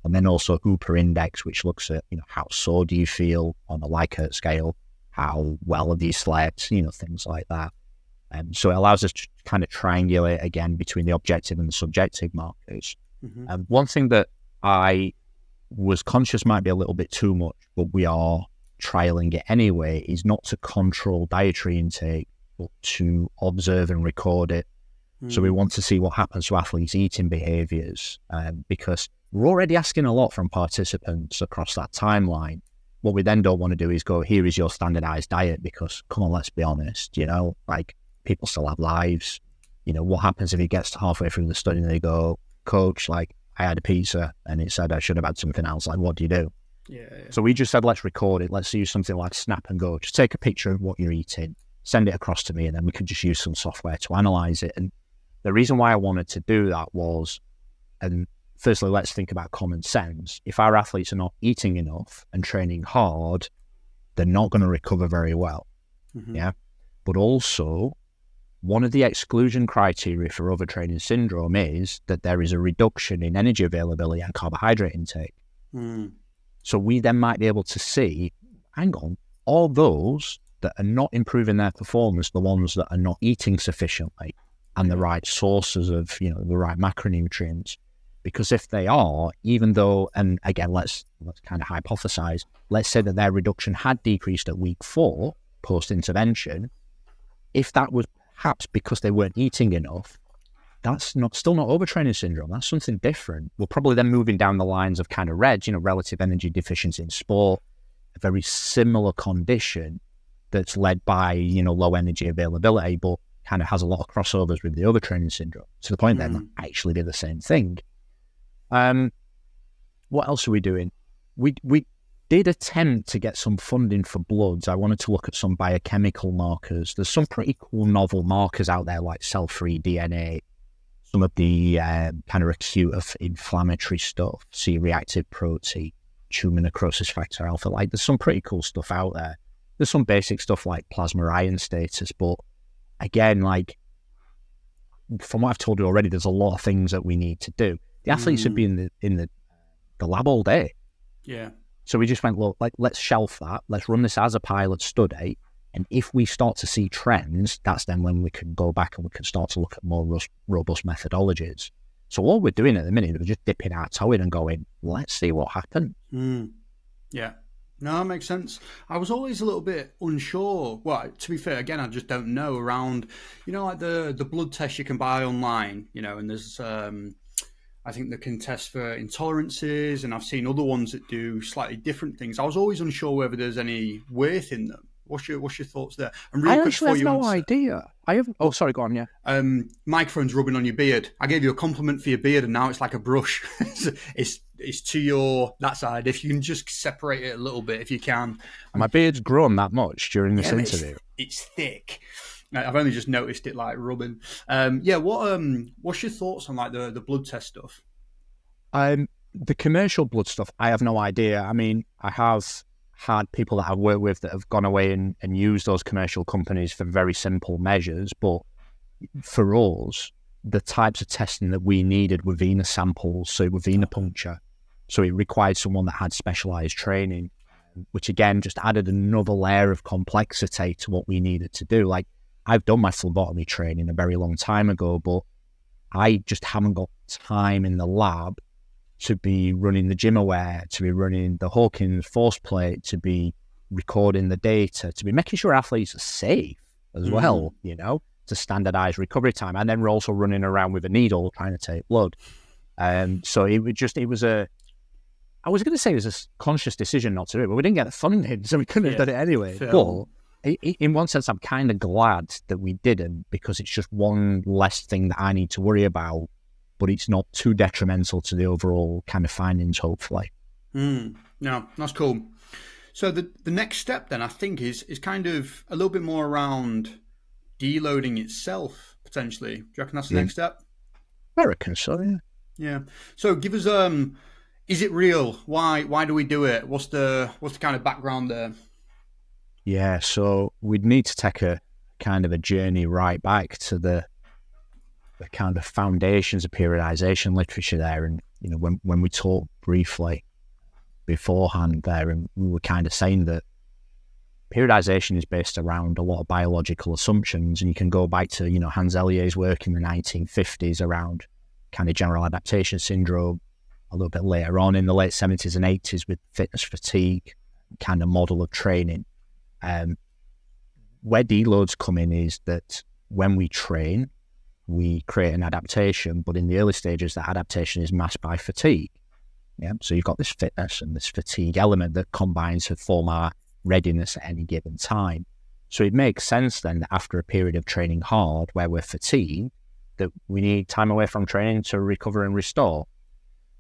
And then also Hooper index, which looks at, how sore do you feel on a Likert scale? How well have you slept? Things like that. So it allows us to kind of triangulate again between the objective and the subjective markers. One thing that I was conscious might be a little bit too much, but we are trialing it anyway, is not to control dietary intake, but to observe and record it. So we want to see what happens to athletes' eating behaviours, because we're already asking a lot from participants across that timeline. What we then don't want to do is go, here is your standardised diet, because come on, let's be honest, like people still have lives. What happens if he gets to halfway through the study and they go, coach, like I had a pizza and it said I should have had something else. Like, what do you do?
Yeah.
So we just said, let's record it. Let's use something like Snap and Go. Just take a picture of what you're eating, send it across to me, and then we could just use some software to analyze it. And the reason why I wanted to do that was, and firstly, let's think about common sense. If our athletes are not eating enough and training hard, they're not going to recover very well.
Mm-hmm.
Yeah. But also, one of the exclusion criteria for overtraining syndrome is that there is a reduction in energy availability and carbohydrate intake.
Mm.
So we then might be able to see, hang on, all those that are not improving their performance, the ones that are not eating sufficiently and the right sources of, the right macronutrients. Because if they are, even though, and again, let's kind of hypothesize, let's say that their reduction had decreased at week 4 post-intervention, if that was perhaps because they weren't eating enough, that's still not overtraining syndrome. That's something different. We're probably then moving down the lines of kind of RED, relative energy deficiency in sport, a very similar condition that's led by, low energy availability, but kind of has a lot of crossovers with the overtraining syndrome. To the point that they might actually be the same thing. What else are we doing? We did attempt to get some funding for bloods. I wanted to look at some biochemical markers. There's some pretty cool novel markers out there like cell-free DNA, some of the kind of acute inflammatory stuff, C-reactive protein, tumor necrosis factor alpha. Like, there's some pretty cool stuff out there. There's some basic stuff like plasma ion status, but again, like, from what I've told you already, there's a lot of things that we need to do. The athletes would be in the lab all day.
Yeah.
So we just went, look, let's shelf that. Let's run this as a pilot study. And if we start to see trends, that's then when we can go back and we can start to look at more robust methodologies. So all we're doing at the minute, we're just dipping our toe in and going, let's see what happens.
Yeah. No, that makes sense. I was always a little bit unsure. Well, to be fair, again, I just don't know around, like the blood tests you can buy online, and there's, I think they can test for intolerances, and I've seen other ones that do slightly different things. I was always unsure whether there's any weight in them. What's your thoughts there? And really
I
quick
actually have
before you
no
answer,
idea. I have. Oh, sorry, go on. Yeah.
Microphone's rubbing on your beard. I gave you a compliment for your beard, and now it's like a brush. it's to that side. If you can just separate it a little bit, if you can.
My beard's grown that much during this interview.
It's thick. I've only just noticed it like rubbing. What's your thoughts on like the blood test stuff?
The commercial blood stuff, I have no idea. I mean, I have had people that I've worked with that have gone away and used those commercial companies for very simple measures. But for us, the types of testing that we needed were venous samples, so with venipuncture. So it required someone that had specialized training, which again just added another layer of complexity to what we needed to do. Like, I've done my phlebotomy training a very long time ago, but I just haven't got time in the lab to be running the gym aware, to be running the Hawkins force plate, to be recording the data, to be making sure athletes are safe as well, to standardize recovery time. And then we're also running around with a needle trying to take blood. So I was going to say it was a conscious decision not to do it, but we didn't get the funding, so we couldn't have done it anyway. But in one sense, I'm kind of glad that we didn't, because it's just one less thing that I need to worry about, but it's not too detrimental to the overall kind of findings, hopefully.
No, that's cool. So the next step then, I think, is kind of a little bit more around deloading itself, potentially. Do you reckon that's the next step?
I reckon so, yeah.
Yeah. So give us, is it real? Why do we do it? What's the kind of background there?
Yeah, so we'd need to take a kind of a journey right back to the kind of foundations of periodization literature there. And, when we talked briefly beforehand there, and we were kind of saying that periodization is based around a lot of biological assumptions, and you can go back to, Hans Ellier's work in the 1950s around kind of general adaptation syndrome, a little bit later on in the late 70s and 80s with fitness fatigue kind of model of training. Where deloads come in is that when we train, we create an adaptation, but in the early stages, that adaptation is masked by fatigue. Yeah, so you've got this fitness and this fatigue element that combines to form our readiness at any given time. So it makes sense then that after a period of training hard, where we're fatigued, that we need time away from training to recover and restore.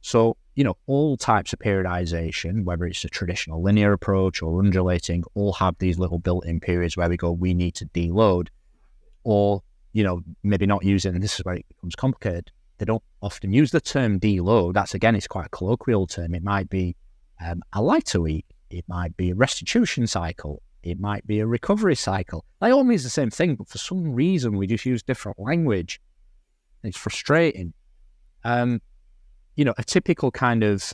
So, all types of periodization, whether it's a traditional linear approach or undulating, all have these little built-in periods where we go, we need to deload. Or, maybe not using, and this is where it becomes complicated, they don't often use the term deload. That's, again, it's quite a colloquial term. It might be a lighter week. It might be a restitution cycle. It might be a recovery cycle. They all mean the same thing, but for some reason we just use different language. It's frustrating. A typical kind of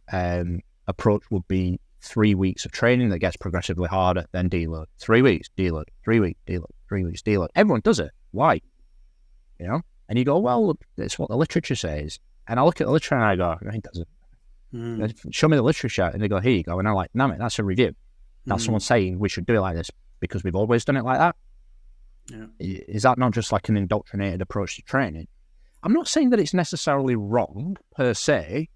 approach would be 3 weeks of training that gets progressively harder, then deload. 3 weeks, deload. 3 weeks, deload. 3 weeks, deload. Everyone does it. Why? And you go, well, it's what the literature says. And I look at the literature and I go, no, it doesn't. Show me the literature. And they go, here you go. And I'm like, no, mate, that's a review. That's someone saying we should do it like this because we've always done it like that. Yeah. Is that not just like an indoctrinated approach to training? I'm not saying that it's necessarily wrong per se,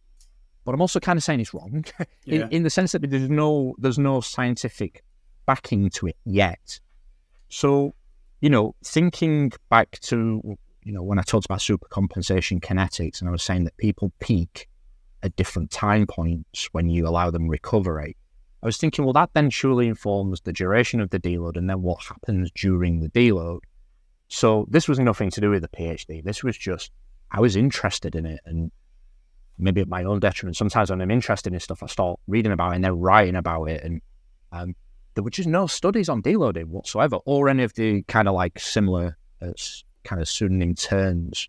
but I'm also kind of saying it's wrong in the sense that there's no scientific backing to it yet. So, thinking back to, when I talked about supercompensation kinetics, and I was saying that people peak at different time points when you allow them recovery, I was thinking, well, that then surely informs the duration of the deload and then what happens during the deload. So this was nothing to do with the PhD. This was just, I was interested in it, and maybe at my own detriment. Sometimes when I'm interested in stuff, I start reading about it and then writing about it. And there were just no studies on deloading whatsoever, or any of the kind of like similar kind of synonym terms.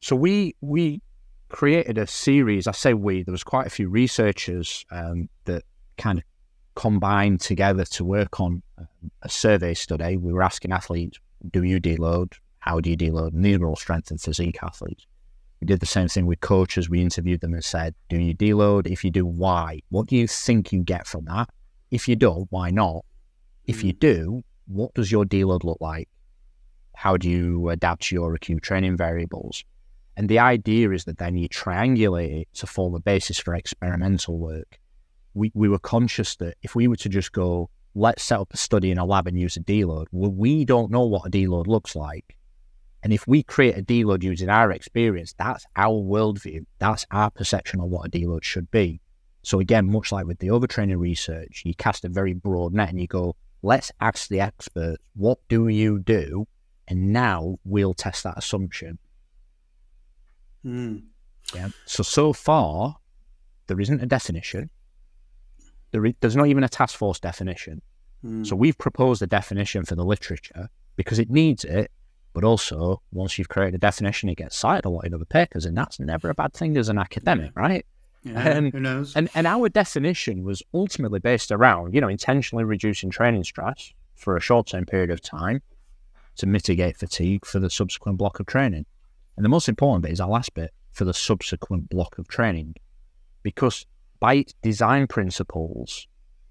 So we created a series. I say we, there was quite a few researchers that kind of combined together to work on a survey study. We were asking athletes, do you deload? How do you deload? And these were all strength and physique athletes. We did the same thing with coaches. We interviewed them and said, do you deload? If you do, why? What do you think you get from that? If you don't, why not? If you do, what does your deload look like? How do you adapt to your acute training variables? And the idea is that then you triangulate it to form a basis for experimental work. We were conscious that if we were to just go, let's set up a study in a lab and use a deload, well, we don't know what a deload looks like. And if we create a deload using our experience, that's our worldview. That's our perception of what a deload should be. So again, much like with the overtraining research, you cast a very broad net and you go, let's ask the experts, what do you do? And now we'll test that assumption. Yeah. So far, there isn't a definition. There's not even a task force definition. So we've proposed a definition for the literature because it needs it. But also, once you've created a definition, it gets cited a lot in other papers, and that's never a bad thing as an academic, right?
Yeah, who knows?
And our definition was ultimately based around, intentionally reducing training stress for a short-term period of time to mitigate fatigue for the subsequent block of training. And the most important bit is our last bit, for the subsequent block of training. Because by its design principles,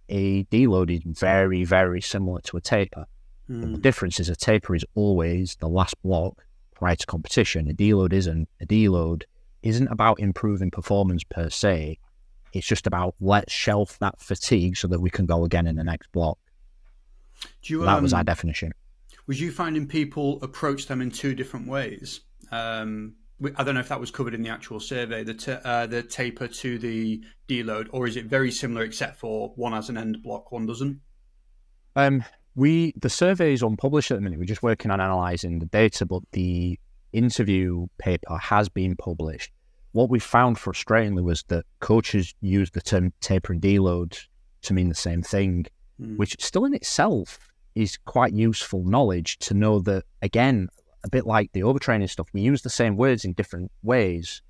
a deload is very, very similar to a taper. But the difference is a taper is always the last block prior to competition. A deload isn't. A deload isn't about improving performance per se. It's just about let's shelf that fatigue so that we can go again in the next block. That was our definition.
Was you finding people approach them in two different ways? I don't know if that was covered in the actual survey, the taper to the deload, or is it very similar except for one has an end block, one doesn't?
The survey is unpublished at the minute. We're just working on analysing the data, but the interview paper has been published. What we found frustratingly was that coaches used the term taper and deload to mean the same thing, which still in itself is quite useful knowledge to know that, again, a bit like the overtraining stuff, we use the same words in different ways,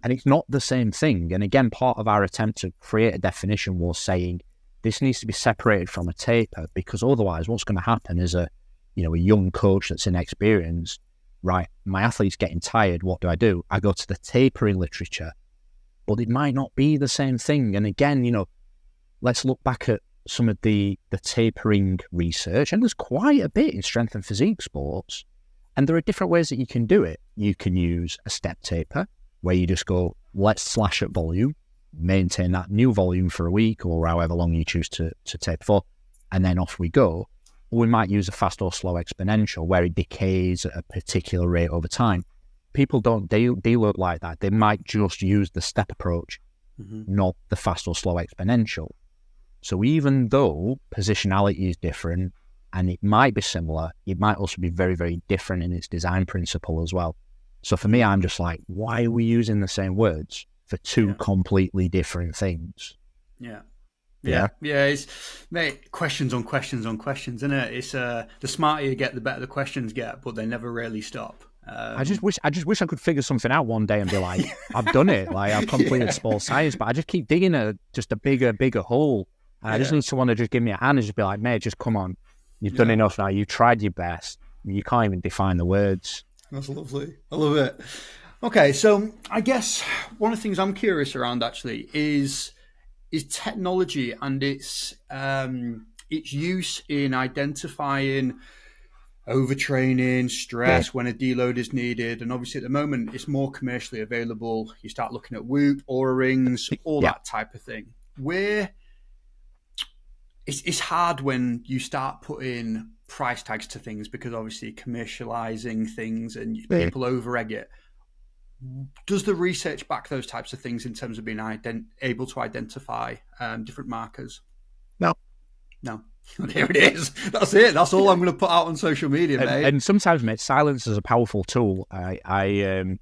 and it's not the same thing. And again, part of our attempt to create a definition was saying, this needs to be separated from a taper, because otherwise what's going to happen is a young coach that's inexperienced, right? My athlete's getting tired. What do? I go to the tapering literature, but it might not be the same thing. And again, let's look back at some of the tapering research, and there's quite a bit in strength and physique sports. And there are different ways that you can do it. You can use a step taper where you just go, let's slash at volume, maintain that new volume for a week or however long you choose to taper for, and then off we go. Or we might use a fast or slow exponential where it decays at a particular rate over time. People don't deload like that. They might just use the step approach, not the fast or slow exponential. So even though positionality is different, and it might be similar. It might also be very, very different in its design principle as well. So for me, I'm just like, why are we using the same words for two completely different things?
Yeah, it's, mate, questions on questions on questions, isn't it? It's the smarter you get, the better the questions get, but they never really stop.
I just wish I could figure something out one day and be like, I've done it, like I've completed sports science, but I just keep digging just a bigger hole. And I just need someone to just give me a hand and just be like, mate, just come on, you've done enough now, you've tried your best, you can't even define the words.
That's lovely. I love it. Okay, so I guess one of the things I'm curious around actually is technology and its use in identifying overtraining, stress when a deload is needed. And obviously at the moment it's more commercially available. You start looking at Whoop, Aura Rings, all that type of thing. Where it's hard when you start putting price tags to things, because obviously commercializing things and people over-egg it. Does the research back those types of things in terms of being able to identify different markers?
No.
There it is. That's it. That's all I'm going to put out on social media, mate.
And sometimes, mate, silence is a powerful tool. When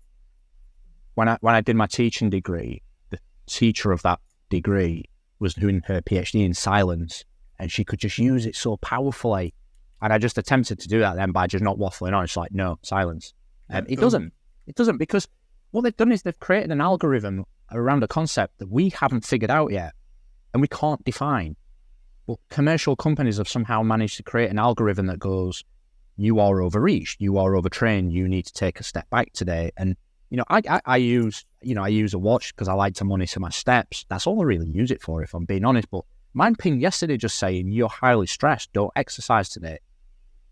I did my teaching degree, the teacher of that degree was doing her PhD in silence, and she could just use it so powerfully. And I just attempted to do that then by just not waffling on. It's like, no, silence. It doesn't, because what they've done is they've created an algorithm around a concept that we haven't figured out yet and we can't define. But commercial companies have somehow managed to create an algorithm that goes, you are overreached, you are overtrained, you need to take a step back today. And, I use a watch because I like to monitor my steps. That's all I really use it for, if I'm being honest. But mine pinged yesterday just saying, you're highly stressed, don't exercise today.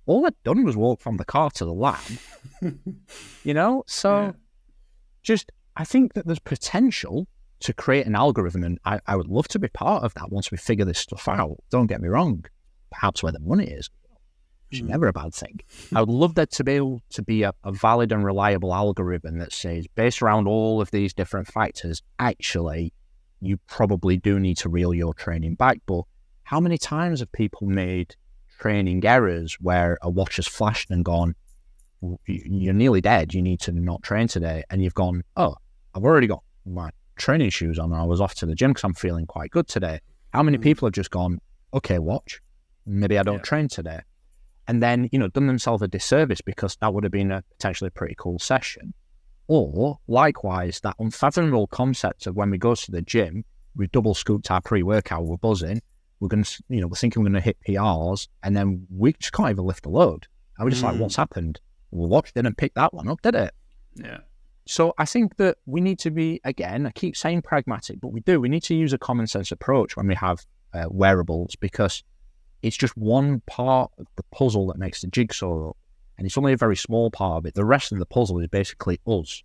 All I'd done was walk from the car to the lab, So I think that there's potential to create an algorithm, and I would love to be part of that once we figure this stuff out. Don't get me wrong, perhaps where the money is, which is never a bad thing. I would love that to be able to be a valid and reliable algorithm that says, based around all of these different factors, actually, you probably do need to reel your training back. But how many times have people made training errors where a watch has flashed and gone, you're nearly dead, you need to not train today, and you've gone, oh, I've already got my training shoes on and I was off to the gym because I'm feeling quite good today. How many people have just gone, okay, watch, maybe I don't train today, and then done themselves a disservice because that would have been a potentially pretty cool session. Or likewise, that unfathomable concept of when we go to the gym, we've double scooped our pre-workout, we're buzzing, we're going to, we're thinking we're going to hit PRs, and then we just can't even lift the load. And we're just like, what's happened? Well, watch didn't pick that one up, did it?
Yeah.
So I think that we need to be, again, I keep saying pragmatic, but we need to use a common sense approach when we have wearables, because it's just one part of the puzzle that makes the jigsaw up. And it's only a very small part of it. The rest of the puzzle is basically us,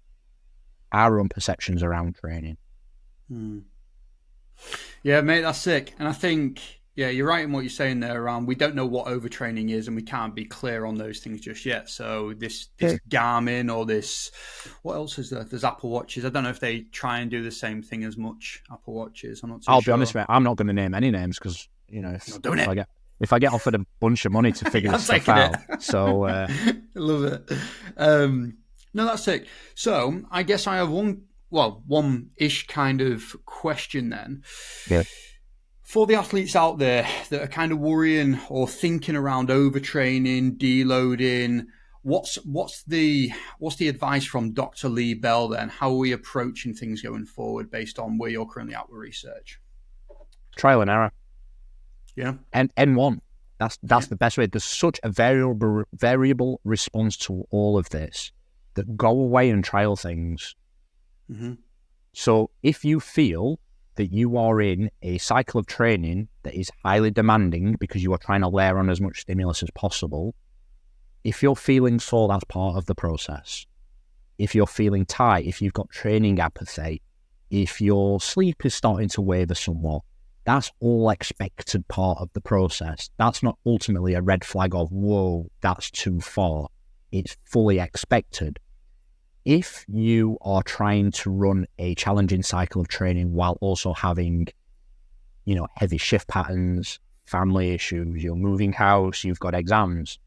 our own perceptions around training.
Yeah, mate, that's sick. And I think, you're right in what you're saying there around we don't know what overtraining is and we can't be clear on those things just yet. So this Garmin or this, what else is there? There's Apple Watches. I don't know if they try and do the same thing as much, Apple Watches. I'm not too sure.
I'll be honest, mate, I'm not going to name any names because, if I get offered a bunch of money to figure this stuff out. So
I love it. No, that's sick. So I guess I have one-ish kind of question then.
Yeah.
For the athletes out there that are kind of worrying or thinking around overtraining, deloading, what's the advice from Dr. Lee Bell then? How are we approaching things going forward based on where you're currently at with research?
Trial and error.
Yeah.
And N1. That's the best way. There's such a variable response to all of this that go away and trial things.
Mm-hmm.
So if you feel that you are in a cycle of training that is highly demanding because you are trying to layer on as much stimulus as possible, if you're feeling sore, that's part of the process. If you're feeling tight, if you've got training apathy, if your sleep is starting to waver somewhat, that's all expected part of the process. That's not ultimately a red flag of, whoa, that's too far. It's fully expected. If you are trying to run a challenging cycle of training while also having, heavy shift patterns, family issues, you're moving house, you've got exams,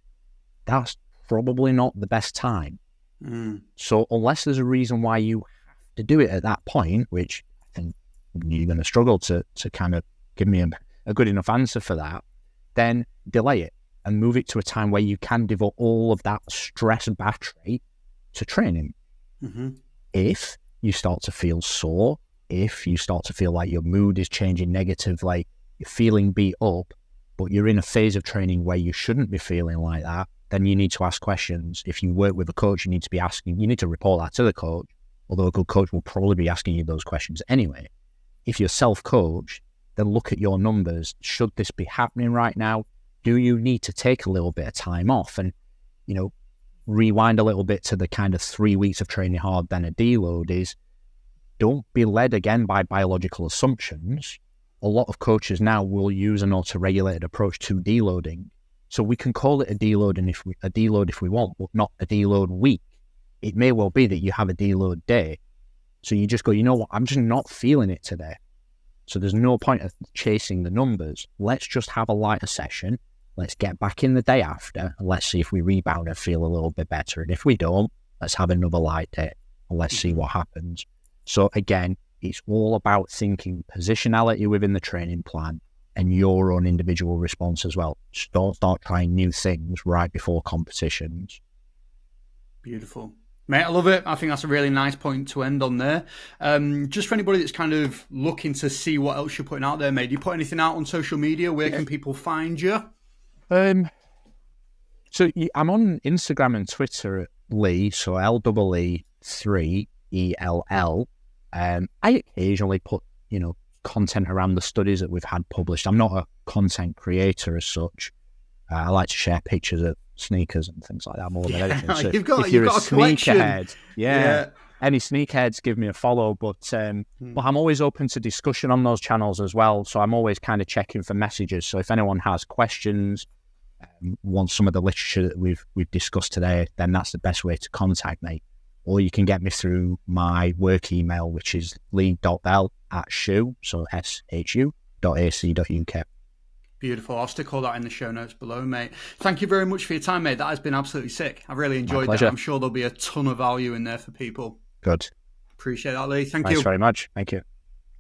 that's probably not the best time. So unless there's a reason why you have to do it at that point, which I think you're going to struggle to kind of give me a good enough answer for that, then delay it and move it to a time where you can devote all of that stress battery to training. If you start to feel sore, if you start to feel like your mood is changing negatively, you're feeling beat up, but you're in a phase of training where you shouldn't be feeling like that, then you need to ask questions. If you work with a coach, you need to report that to the coach, although a good coach will probably be asking you those questions anyway. If you're self-coached, then look at your numbers. Should this be happening right now? Do you need to take a little bit of time off? And, rewind a little bit to the kind of 3 weeks of training hard, then a deload is, don't be led again by biological assumptions. A lot of coaches now will use an auto-regulated approach to deloading. So we can call it a deload if we want, but not a deload week. It may well be that you have a deload day. So you just go, you know what, I'm just not feeling it today. So there's no point of chasing the numbers. Let's just have a lighter session. Let's get back in the day after, and let's see if we rebound and feel a little bit better. And if we don't, let's have another light day, and let's see what happens. So again, it's all about thinking positionality within the training plan and your own individual response as well. Just don't start trying new things right before competitions.
Beautiful. Mate, I love it. I think that's a really nice point to end on there. Just for anybody that's kind of looking to see what else you're putting out there, mate, do you put anything out on social media? Where can people find you?
So I'm on Instagram and Twitter at Lee, so LEE3ELL. I occasionally put, content around the studies that we've had published. I'm not a content creator as such. I like to share pictures of sneakers and things like that more than anything. So if you're a sneakerhead, any sneakerheads, give me a follow. But I'm always open to discussion on those channels as well. So I'm always kind of checking for messages. So if anyone has questions, wants some of the literature that we've discussed today, then that's the best way to contact me. Or you can get me through my work email, which is lee.bell@shu, so shu.ac.uk.
Beautiful. I'll stick all that in the show notes below, mate. Thank you very much for your time, mate. That has been absolutely sick. I've really enjoyed that. I'm sure there'll be a ton of value in there for people.
Good.
Appreciate that, Lee. Thank you.
Thanks very much. Thank you.